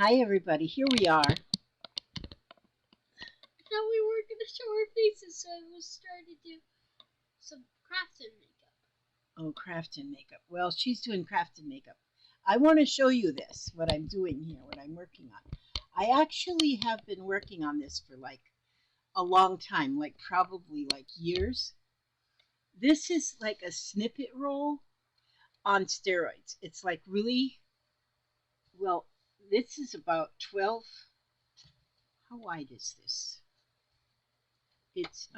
Hi everybody, here we are. Now we were going to show our faces, so I was trying to do some crafts and makeup. Oh, craft and makeup. Well, she's doing craft and makeup. I want to show you this, what I'm doing here, what I'm working on. I actually have been working on this for like a long time, like probably like years. This is like a snippet roll on steroids. It's like really, well, this is about 12. How wide is this? It's,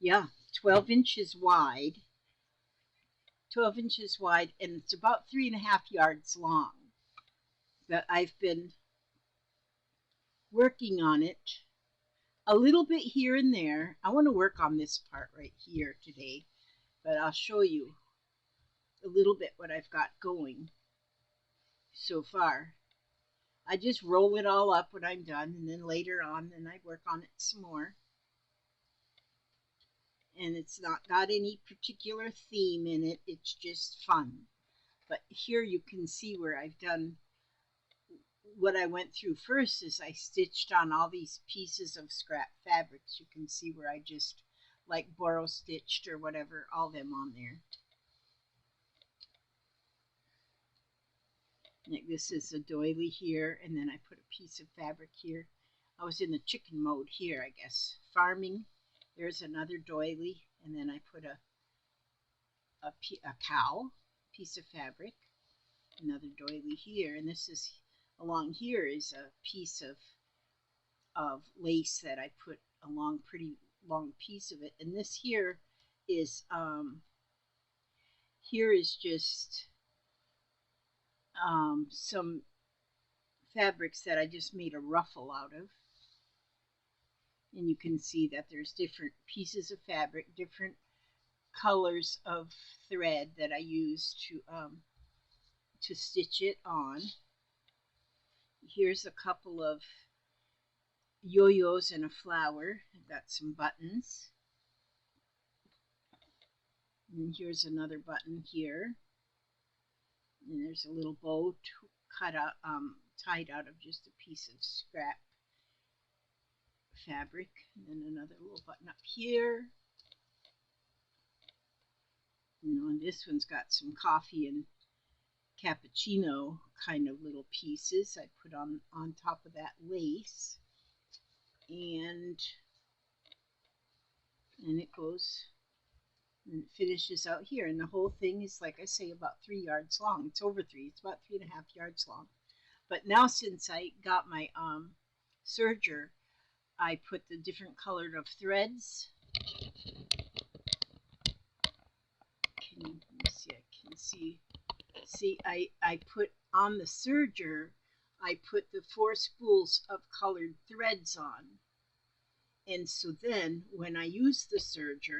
yeah, 12 inches wide. 12 inches wide, and it's about 3.5 yards long. But I've been working on it a little bit here and there. I want to work on this part right here today, but I'll show you a little bit what I've got going so far. I just roll it all up when I'm done, and then later on, then I work on it some more. And it's not got any particular theme in it, it's just fun. But here you can see where I've done what I went through first is I stitched on all these pieces of scrap fabrics. You can see where I just like borrow stitched or whatever, all them on there. Like this is a doily here, and then I put a piece of fabric here. I was in the chicken mode here, I guess. Farming. There's another doily, and then I put a cow, piece of fabric, another doily here, and this is along here is a piece of lace that I put a long, pretty long piece of it. And this here is just some fabrics that I just made a ruffle out of. And you can see that there's different pieces of fabric, different colors of thread that I use to stitch it on. Here's a couple of yo-yos and a flower. I've got some buttons. And here's another button here. And there's a little bow cut out, tied out of just a piece of scrap fabric. And then another little button up here. And this one's got some coffee and cappuccino kind of little pieces I put on top of that lace. And it goes and it finishes out here, and the whole thing is, like I say, about 3 yards long. It's over 3, it's about 3.5 yards long. But now since I got my serger, I put the different colored of threads. Let me see, I can see. See, I put on the serger, I put the 4 spools of colored threads on. And so then when I use the serger,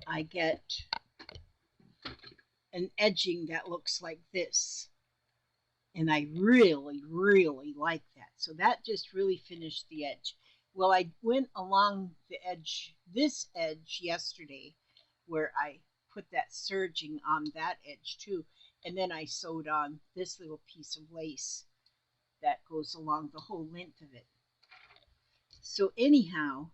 I get an edging that looks like this. And I really, really like that. So that just really finished the edge. Well, I went along the edge, this edge yesterday, where I put that serging on that edge too. And then I sewed on this little piece of lace that goes along the whole length of it. So anyhow,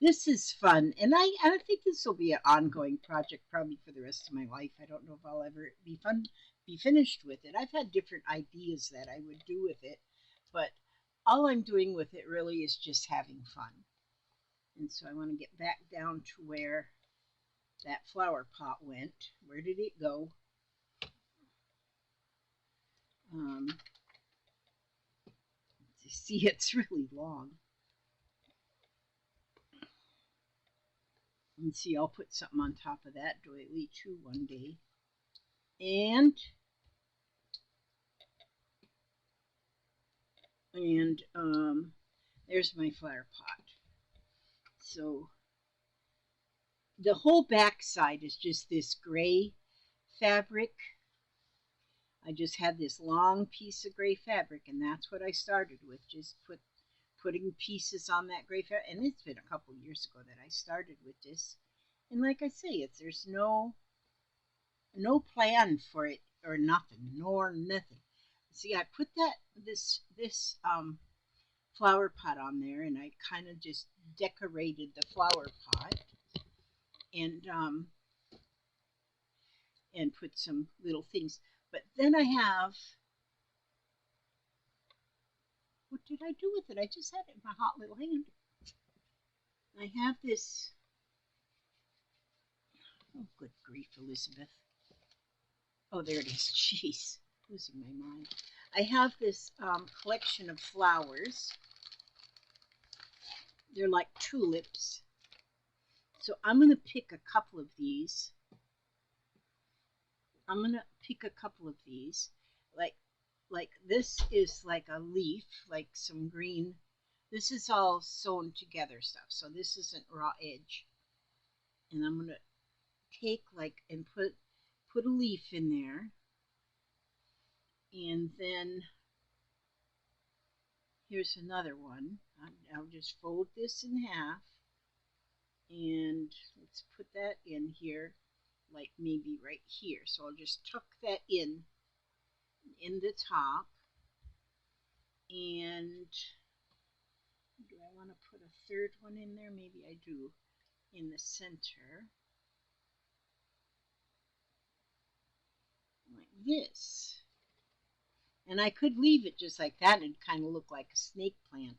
this is fun, and I think this will be an ongoing project probably for the rest of my life. I don't know if I'll ever be finished with it. I've had different ideas that I would do with it, but all I'm doing with it really is just having fun. And so I want to get back down to where that flower pot went. Where did it go? You see, it's really long. And see, I'll put something on top of that doily too one day. And there's my flower pot. So the whole back side is just this gray fabric. I just had this long piece of gray fabric, and that's what I started with, just putting pieces on that gray fabric. And it's been a couple years ago that I started with this. And like I say, there's no no plan for it or nothing, nor nothing. See, I put this flower pot on there, and I kind of just decorated the flower pot and and put some little things. But then I have, what did I do with it? I just had it in my hot little hand. I have this. Oh, good grief, Elizabeth. Oh, there it is. Jeez, losing my mind. I have this collection of flowers. They're like tulips. So I'm going to pick a couple of these. I'm going to pick a couple of these. Like like this is like a leaf, like some green. This is all sewn together stuff. So this isn't raw edge. And I'm going to take like and put a leaf in there. And then here's another one. I'll just fold this in half, and let's put that in here, like maybe right here. So I'll just tuck that in the top. And do I want to put a third one in there? Maybe I do, in the center, like this. And I could leave it just like that and kind of look like a snake plant.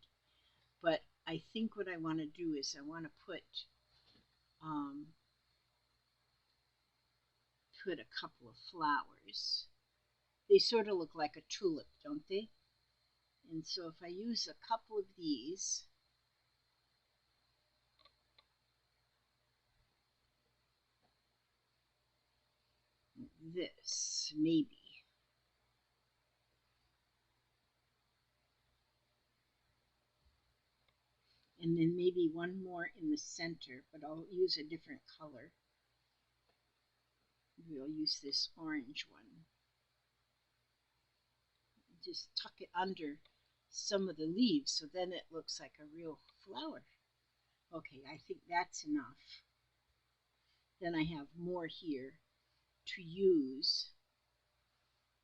But I think what I want to do is I want to um, put a couple of flowers. They sort of look like a tulip, don't they? And so if I use a couple of these, this maybe. And then maybe one more in the center, but I'll use a different color. We'll use this orange one. Just tuck it under some of the leaves so then it looks like a real flower. Okay, I think that's enough. Then I have more here to use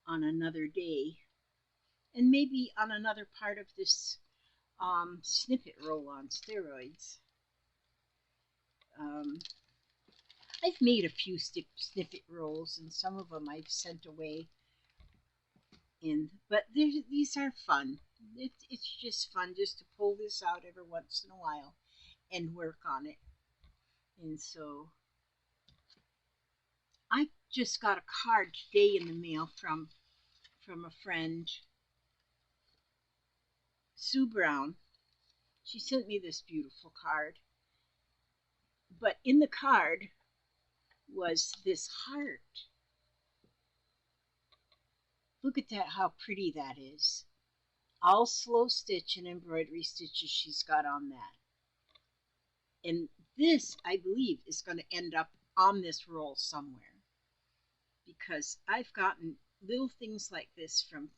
on another day, and maybe on another part of this snippet roll on steroids. Um, I've made a few snippet rolls, and some of them I've sent away. But these are fun. It's just fun just to pull this out every once in a while and work on it. And so I just got a card today in the mail from a friend, Sue Brown. She sent me this beautiful card. But in the card was this heart. Look at that, how pretty that is. All slow stitch and embroidery stitches she's got on that. And this, I believe, is going to end up on this roll somewhere, because I've gotten little things like this from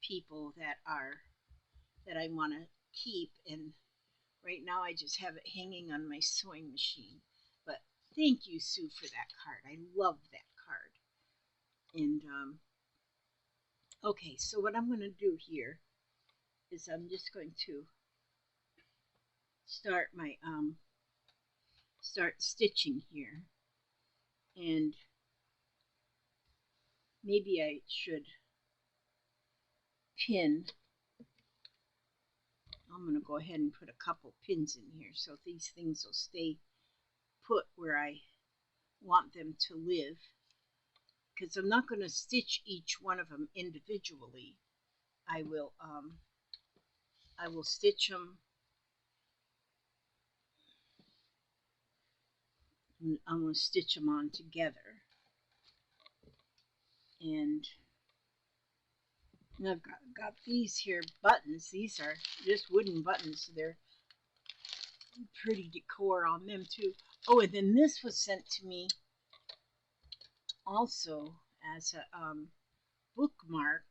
people that I want to keep, and right now I just have it hanging on my sewing machine. But thank you, Sue, for that card. I love that card. And okay, so what I'm going to do here is I'm just going to start my start stitching here, and maybe I should pin. I'm going to go ahead and put a couple pins in here so these things will stay put where I want them to live, because I'm not going to stitch each one of them individually. I will stitch them. I'm going to stitch them on together, and I've got these here buttons. These are just wooden buttons, so they're pretty decor on them too. Oh, and then this was sent to me also as a bookmark,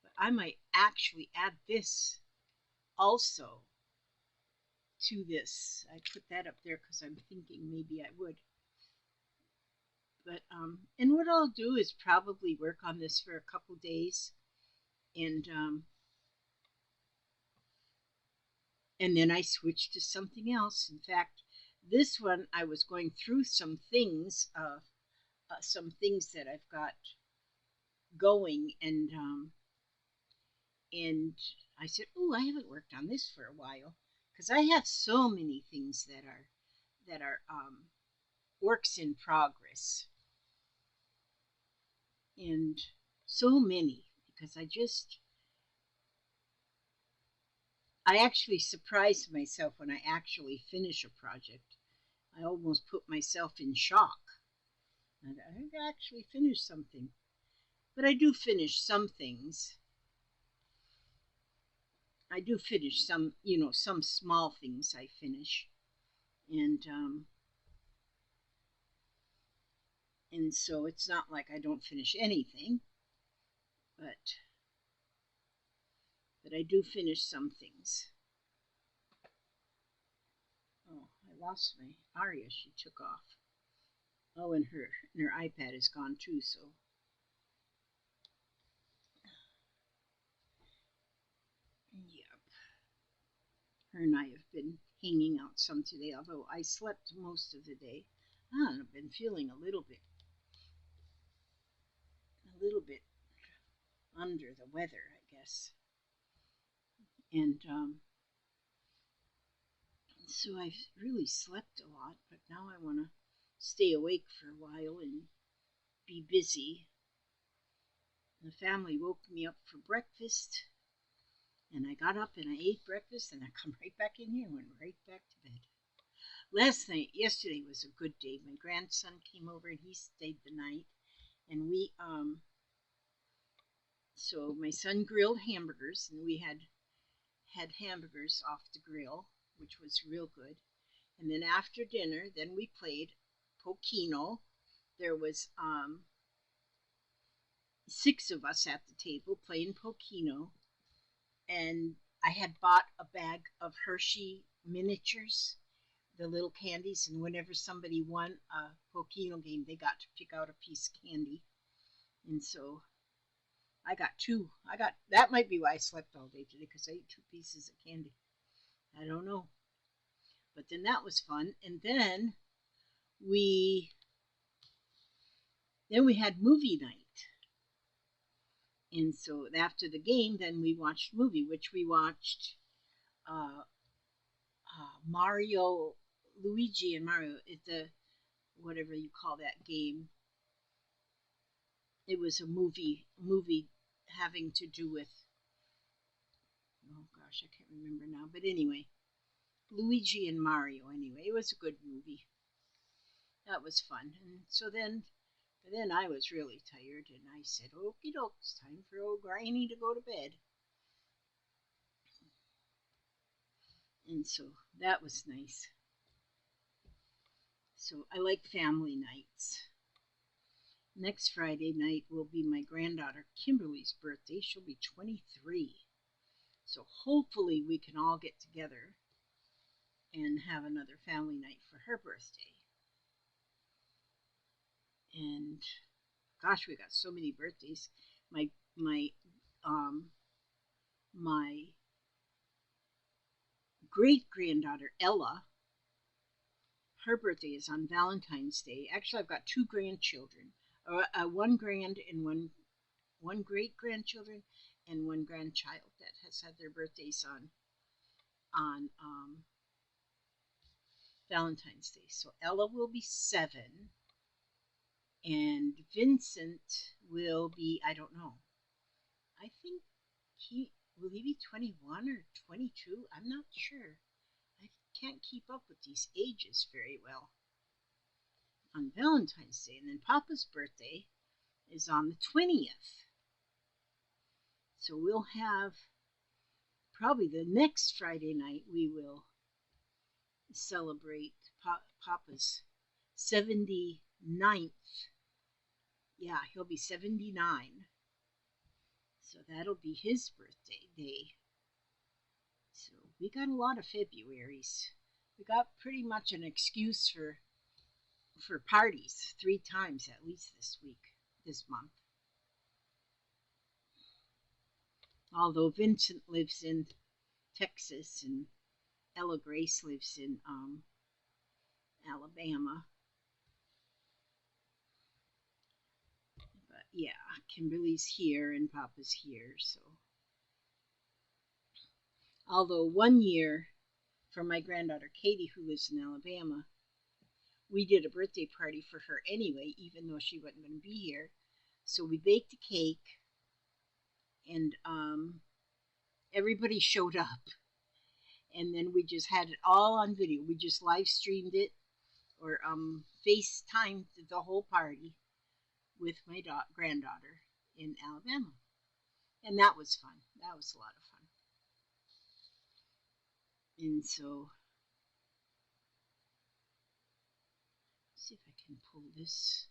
but I might actually add this also to this. I put that up there because I'm thinking maybe I would. But and what I'll do is probably work on this for a couple days, and then I switch to something else. In fact, this one I was going through some things that I've got going, and I said, "Oh, I haven't worked on this for a while," because I have so many things that are works in progress, and so many because I actually surprised myself when I actually finish a project. I almost put myself in shock. I actually finished something, but I do finish some things. I do finish some, some small things I finish, and so it's not like I don't finish anything, but I do finish some things. Oh, I lost my Aria. She took off. Oh, and her iPad is gone too. So yeah, her and I have been hanging out some today. Although I slept most of the day, I've been feeling a little bit under the weather, I guess, and so I've really slept a lot. But now I want to stay awake for a while and be busy. The family woke me up for breakfast, and I got up and I ate breakfast, and I come right back in here and went right back to bed. Yesterday was a good day. My grandson came over and he stayed the night, and so my son grilled hamburgers, and we had hamburgers off the grill, which was real good. And then after dinner, then we played Pokino. There was 6 of us at the table playing Pokino, and I had bought a bag of Hershey miniatures, the little candies, and whenever somebody won a Pokino game, they got to pick out a piece of candy. And so I got 2. That might be why I slept all day today, because I ate 2 pieces of candy. I don't know. But then that was fun. And we we had movie night. And so after the game, then we watched movie, which we watched uh, Mario, Luigi and Mario. It's a whatever you call that game. It was a movie having to do with, oh gosh, I can't remember now. But anyway, Luigi and Mario. Anyway, it was a good movie. That was fun. And so then I was really tired, and I said, "Okie doke, it's time for old Granny to go to bed." And so that was nice. So I like family nights. Next Friday night will be my granddaughter Kimberly's birthday. She'll be 23. So hopefully we can all get together and have another family night for her birthday. And gosh, we got so many birthdays. My my um my great granddaughter Ella, her birthday is on Valentine's Day. Actually, I've got 2 grandchildren, one grand and one great grandchildren, and one grandchild that has had their birthdays on Valentine's Day. So Ella will be 7, and Vincent will be, I don't know. I think he be 21 or 22. I'm not sure. I can't keep up with these ages very well. On Valentine's Day, and then Papa's birthday is on the 20th. So we'll have probably the next Friday night we will celebrate Papa's 79th. Yeah, he'll be 79. So that'll be his birthday day. So we got a lot of Februaries. We got pretty much an excuse for for parties 3 times at least this week, this month. Although Vincent lives in Texas and Ella Grace lives in Alabama. But yeah, Kimberly's here and Papa's here. So, although one year for my granddaughter Katie, who lives in Alabama, we did a birthday party for her anyway, even though she wasn't going to be here. So we baked a cake, and everybody showed up, and then we just had it all on video. We just live streamed it or FaceTimed the whole party with my granddaughter in Alabama, and that was fun. That was a lot of fun. And so, see if I can pull this.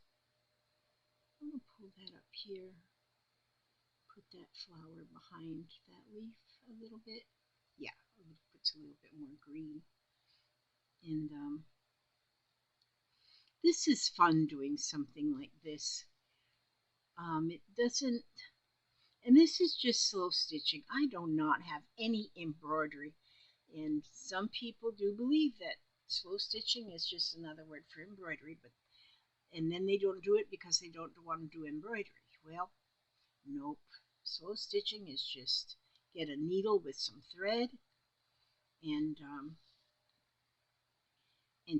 I'm gonna pull that up here. Put that flower behind that leaf a little bit. Yeah, it puts a little bit more green. And this is fun doing something like this. It doesn't, and this is just slow stitching. I do not have any embroidery, and some people do believe that slow stitching is just another word for embroidery, but and then they don't do it because they don't want to do embroidery. Well, nope. Slow stitching is just get a needle with some thread and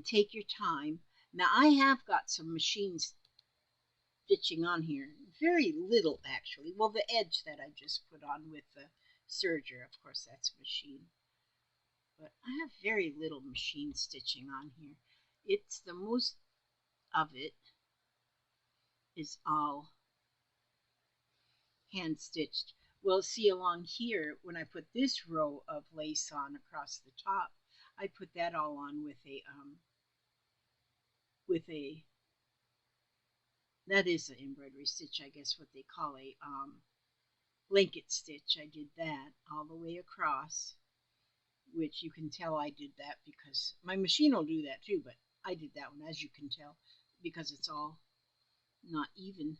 take your time. Now I have got some machine stitching on here, very little actually. Well, the edge that I just put on with the serger, of course, that's machine. But I have very little machine stitching on here. It's the most of it is all hand stitched. Well, see along here, when I put this row of lace on across the top, I put that all on with a that is an embroidery stitch, I guess what they call a blanket stitch. I did that all the way across, which you can tell I did that because my machine will do that too, but I did that one, as you can tell, because it's all not even.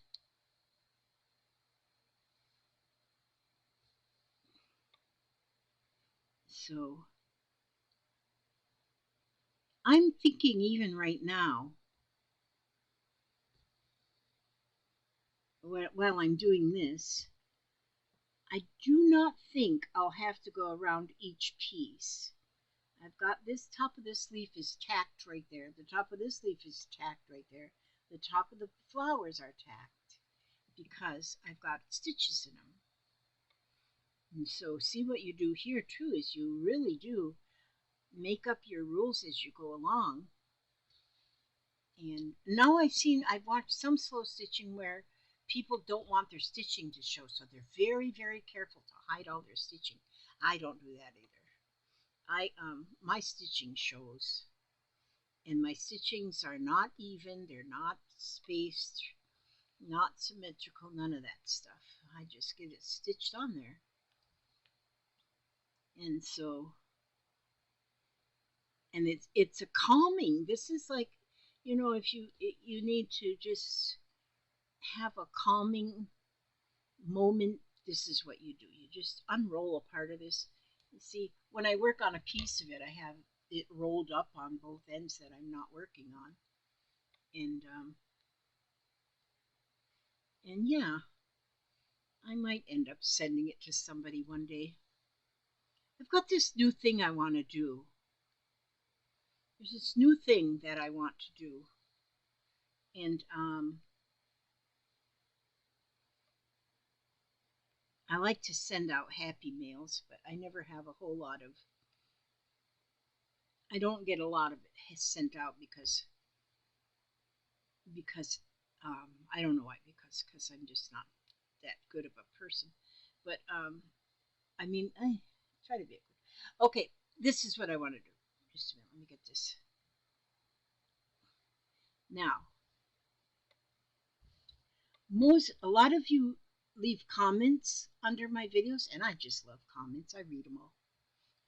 So I'm thinking even right now, while I'm doing this, I do not think I'll have to go around each piece. I've got this top of this leaf is tacked right there. The top of this leaf is tacked right there. The top of the flowers are tacked because I've got stitches in them. And so see what you do here too is you really do make up your rules as you go along. And now I've watched some slow stitching where people don't want their stitching to show, so they're very, very careful to hide all their stitching. I don't do that either. My stitching shows, and my stitchings are not even, they're not spaced, not symmetrical, none of that stuff. I just get it stitched on there. And so, and it's a calming. This is like, if you need to just have a calming moment, this is what you do. You just unroll a part of this. You see, when I work on a piece of it, I have it rolled up on both ends that I'm not working on. And yeah, I might end up sending it to somebody one day. I've got this new thing I want to do. There's this new thing that I want to do. And I like to send out happy mails, but I never have a whole lot of, I don't get a lot of it sent out because I don't know why, because I'm just not that good of a person. But I mean, I try to be good. Okay, this is what I want to do. Just a minute, let me get this. Now, a lot of you leave comments under my videos, and I just love comments. I read them all.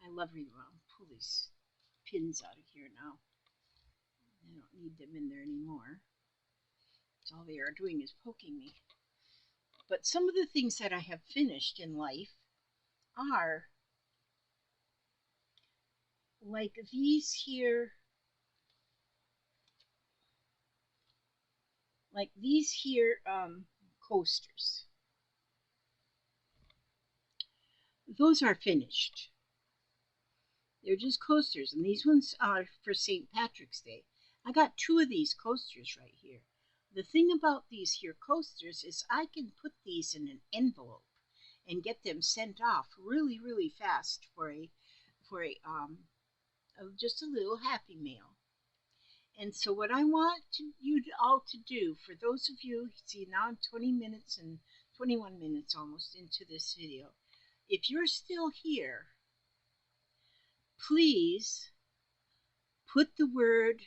I love reading them all. Pull these pins out of here now. I don't need them in there anymore. So all they are doing is poking me. But some of the things that I have finished in life are like these here coasters. Those are finished. They're just coasters, and these ones are for St. Patrick's Day. I got two of these coasters right here. The thing about these here coasters is I can put these in an envelope and get them sent off really, really fast for just a little happy mail. And so what I want you all to do, for those of you, see now I'm 20 minutes and 21 minutes almost into this video. If you're still here, please put the word,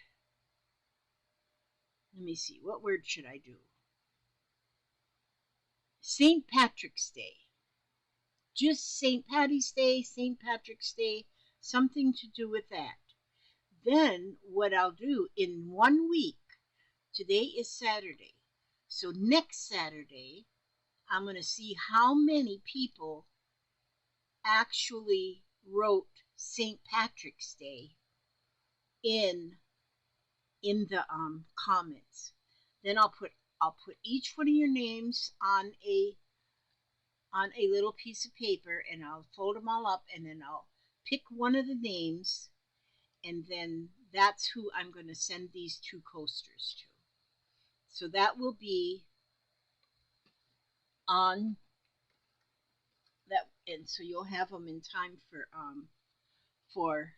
let me see, what word should I do? St. Patrick's Day. Just St. Patty's Day, St. Patrick's Day, something to do with that. Then what I'll do in 1 week, today is Saturday. So next Saturday, I'm going to see how many people actually wrote St. Patrick's Day in the comments. Then I'll put each one of your names on a little piece of paper, and I'll fold them all up, and then I'll pick one of the names, and then that's who I'm going to send these two coasters to. So that will be on that, and so you'll have them in time for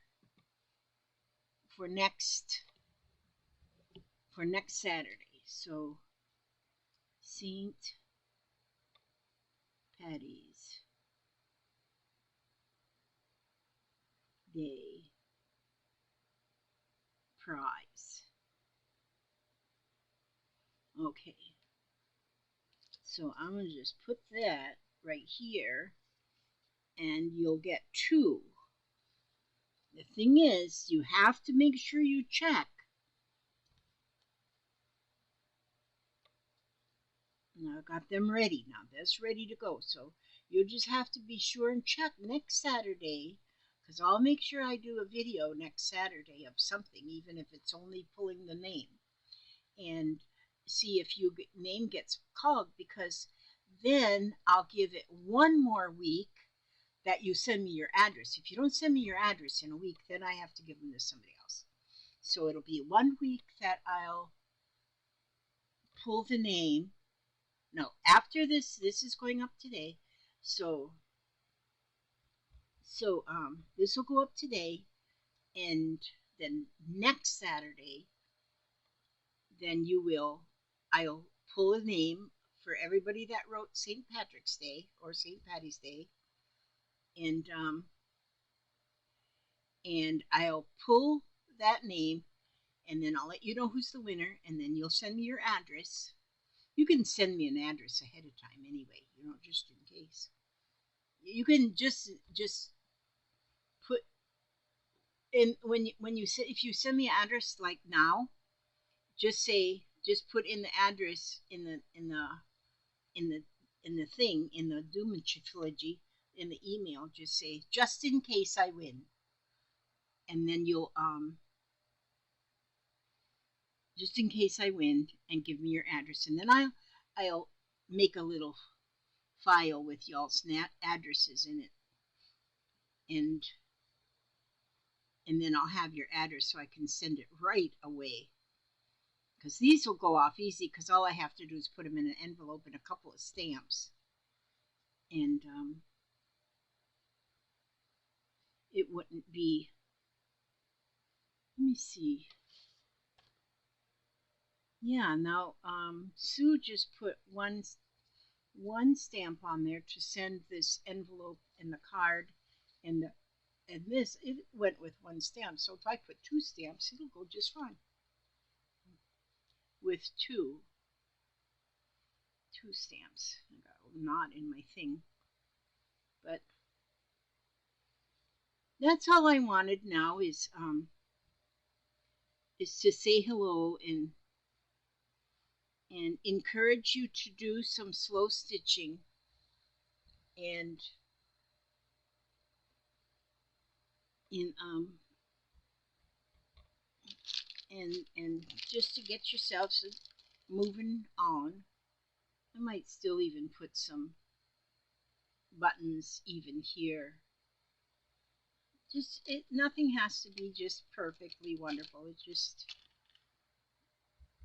for next Saturday. So St. Patty's Day prize. Okay. So I'm going to just put that right here, and you'll get two. The thing is, you have to make sure you check. Now I've got them ready. Now that's ready to go. So you'll just have to be sure and check next Saturday, because I'll make sure I do a video next Saturday of something, even if it's only pulling the name, and see if your name gets called, because then I'll give it 1 more week that you send me your address. If you don't send me your address in a week, then I have to give them to somebody else. So it'll be 1 week that I'll pull the name. No, after this is going up today. So this will go up today, and then next Saturday, then I'll pull a name for everybody that wrote St. Patrick's Day or St. Patty's Day, and I'll pull that name, and then I'll let you know who's the winner, and then you'll send me your address. You can send me an address ahead of time anyway, just in case. You can just put in when you say, if you send me an address like now, just put in the address in the thing, in the Doom Trilogy, in the email, just say, just in case I win, and then you'll just in case I win, and give me your address, and then I'll make a little file with y'all's addresses in it, and then I'll have your address so I can send it right away, because these will go off easy, because all I have to do is put them in an envelope and a couple of stamps, and it wouldn't be, let me see. Yeah, now Sue just put one stamp on there to send this envelope and the card, and this, it went with one stamp. So if I put 2 stamps, it'll go just fine with two stamps. I got a knot in my thing, but that's all I wanted now is is to say hello and encourage you to do some slow stitching and in and just to get yourselves moving on. I might still even put some buttons even here. Just nothing has to be just perfectly wonderful. It just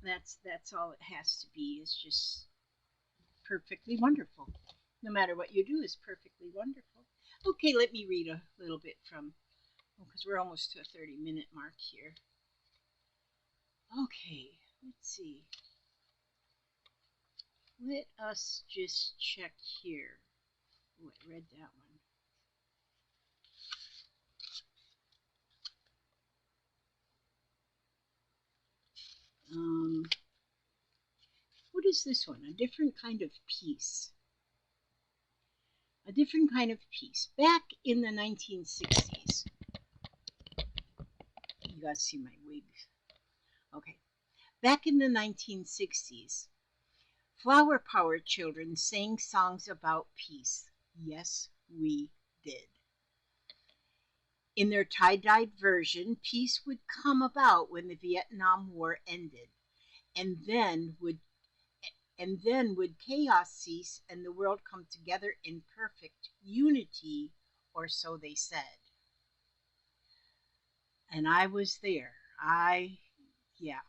that's all it has to be. Is just perfectly wonderful. No matter what you do is perfectly wonderful. Okay, let me read a little bit from because we're almost to a 30-minute mark here. Okay, let's see. Let us just check here. Oh, I read that one. What is this one? A different kind of peace. A different kind of peace. Back in the 1960s. You guys see my wig. Okay. Back in the 1960s, flower power children sang songs about peace. Yes, we did. In their tie-dyed version, peace would come about when the Vietnam War ended, and then would chaos cease and the world come together in perfect unity, or so they said. And I was there. Yeah,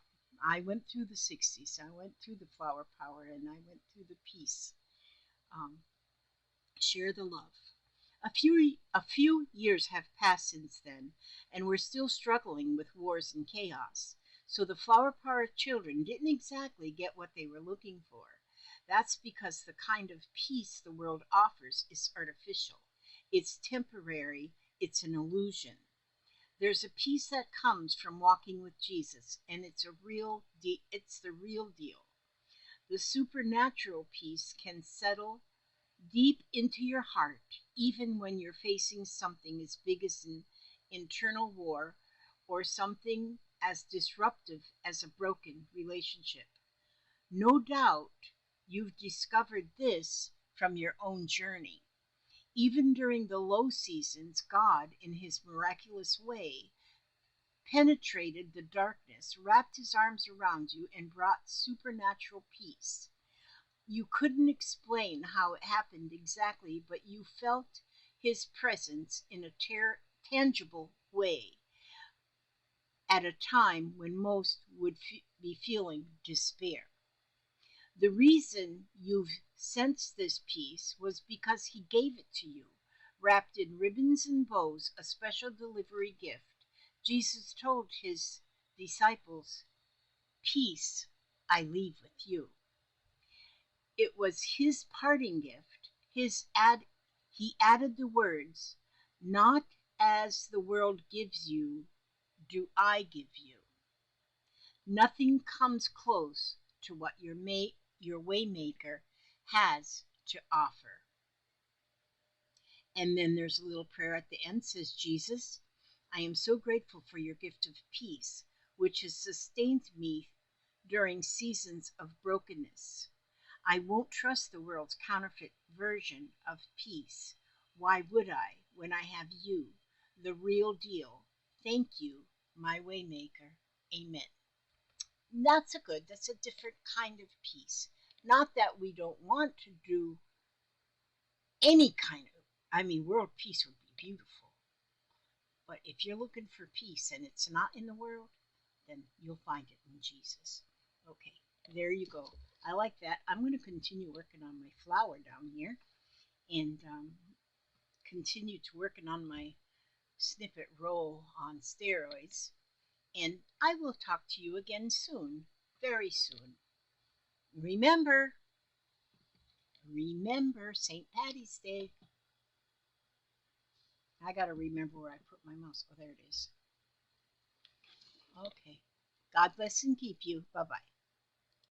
I went through the 60s. I went through the flower power and I went through the peace. Um, share the love. A few years have passed since then, and we're still struggling with wars and chaos. So the flower power children didn't exactly get what they were looking for. That's because the kind of peace the world offers is artificial. It's temporary, it's an illusion. There's a peace that comes from walking with Jesus, and it's the real deal. The supernatural peace can settle deep into your heart, even when you're facing something as big as an internal war or something as disruptive as a broken relationship. No doubt you've discovered this from your own journey. Even during the low seasons, God, in His miraculous way, penetrated the darkness, wrapped His arms around you, and brought supernatural peace. You couldn't explain how it happened exactly, but you felt His presence in a tangible way at a time when most would be feeling despair. The reason you've sensed this peace was because He gave it to you, wrapped in ribbons and bows, a special delivery gift. Jesus told His disciples, "Peace I leave with you." It was His parting gift. He added the words, "Not as the world gives you, do I give you." Nothing comes close to what your waymaker has to offer. And then there's a little prayer at the end, says, "Jesus, I am so grateful for your gift of peace, which has sustained me during seasons of brokenness. I won't trust the world's counterfeit version of peace. Why would I when I have you, the real deal? Thank you, my waymaker. Amen." That's a different kind of peace. Not that we don't want to do any kind of, I mean, world peace would be beautiful. But if you're looking for peace and it's not in the world, then you'll find it in Jesus. Okay, there you go. I like that. I'm going to continue working on my flower down here and continue to working on my snippet roll on steroids. And I will talk to you again soon, very soon. Remember, remember St. Patty's Day. I got to remember where I put my mouse. Oh, there it is. Okay. God bless and keep you. Bye bye.